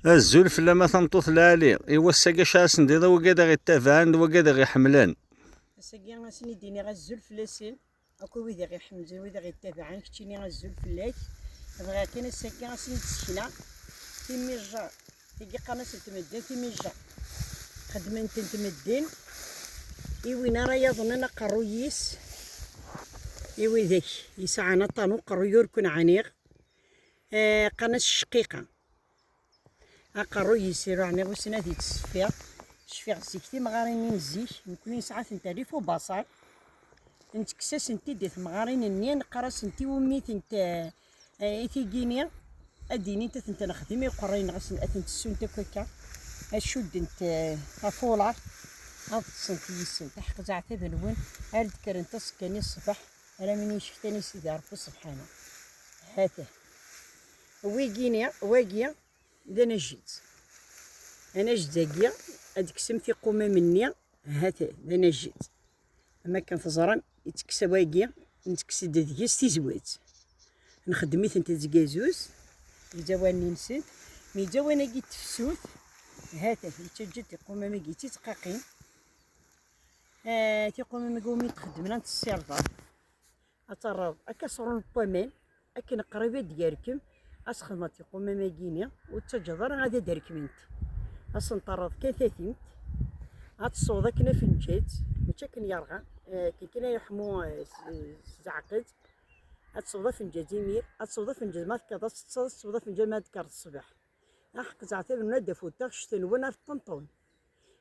الزلف لما تنطوط لالي إوا الساقا شاسن ديضا وقادا غي التافان وقادا غي حملان. الساقي غاسني ديني غزول فلاسين اكو ويدا غي حمزه ويدا غي تابعان كتشيني غزول فلاك بغا كاين الساقي غاسني تسكنا في ميجا تيجي قناص تمدين في ميجا خدمن تمدين إيوينا راه يظننا قرويس إيوي ذاك يسعنا طانو قرويور كون عنيغ قناص الشقيقة أقروي يسيرو عنيغ وسنا دي تسفير شفيغ سيكتي مغارين نزيك نكوني ساعات نتعرف وبصل نتكساس نتي ديت مغارين نيا نقراس نتي وميت نت إيثيجينيا أديني نتا نخدم يقرين غسن أثنت السون تكوكا أشد نت أفولار هاد الصنف يسن تحق زعتها بنون هاد كرنت سكاني الصباح أنا مني شفتني سيدي عرفو سبحانه هاته ويجينيا واجيا إذا أنا جيت أنا جداقيا هاديك سمتي قومة مني هاته إذا أنا جيت أما كان تزران يتكسى واجيا نتكسى داديا ستيزوات نخدميت نتا زكازوز يجاواني نسيت مي جاوانا جيت تفسوت هاته يتجد يقوم ما جيتي تقاقين تيقوم ما قومي تخدم لنا السيرفر أترى أكسرون البومان أكن قريبة ديالكم أسخدمت يقوم ما جينيا وتجدر غادي داركمنت أسنطرد كان ثاثيمت أتصوضا كنا فنجات ماشي كان يرغى كي كنا يحمو زعقد أتصوضا فنجات يمير أتصوضا فنجات ما تكاد أتصوضا فنجات ما تكاد الصباح أحق زعتها بنادى فوتا شتن وانا في الطنطون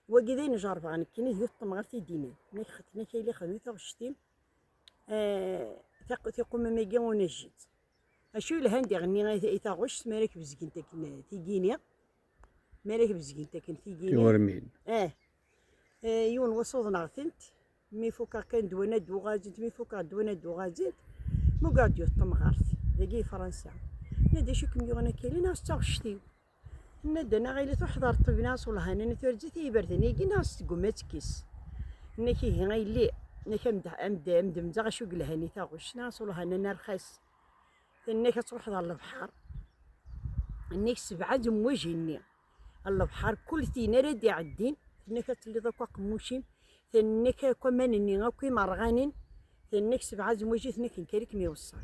وكذا نجرب عن كني ذي الطمغات دينا نخدنا كيلي خدمتها وشتين تقوم ما جا ونجيت أشو الهندي غني غاية إتاغوش مالك بزكين تاكن تيجينيا مالك بزكين تاكن تيجينيا ورمين يون وصوض نغثنت مي فوكا كان دوانا دوغازيت مي فوكا دوانا دوغازيت مو قاعد الطمغات ذاكي فرنسا نادي شو كم يغنى كيلي ناس تاغشتيو ندنا غيلي تحضر طبناس ولا هنا نتورجتي بردني كي ناس تقومات كيس نكي هنا اللي نكي مدمدا غشو قلهاني تاغوش ناس ولا هنا نرخص انك تروح على البحر انك 7 وجهني البحر كل تينا راد يعدين انك تلي ذاك قموشين انك كمان اني غاكي مرغانين انك 7 وجه انك نكريك ميوصل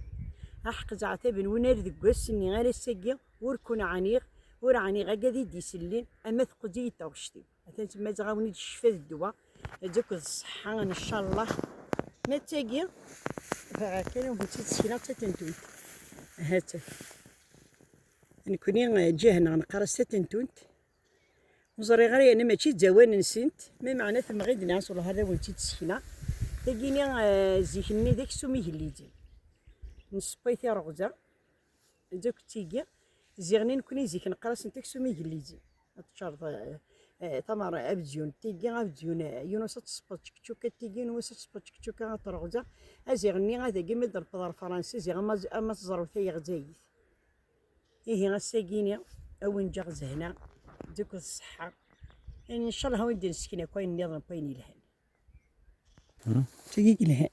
احق زعتها بن ونار ذكوس اني غير السقيا وركون عنيق وراني غادي يديسلين اما ثقدي تاوشتي مثلا تما تغاوني الشفاء الدواء تجيك الصحه ان شاء الله ما تاقي فكانوا بنتي تسكينه تنتون هات نكوني جهنا نقرا تنتونت وزري غير انا ماشي زوان نسنت ما معناه ثم غير ناس ولا هذا ونتي تسكينه تاقيني زيكني داك سومي هليدي نسبيتي رغزه دوك تيجي زيغني نكوني زيك نقراس نتاك سومي جليزي تشارط ثمر ابزيون تيجي ابزيون يونس تصبط تشوكا تيجي يونس تصبط تشوكا ترغزا ازيغني هذا كيما در الفضار فرنسي زيغ ما تزرو ثي غزايد إيه غساقيني أوين جا هنا دوك الصحة يعني إن شاء الله ودي نسكنها كوين نظام كوين يلهن تيجي لهن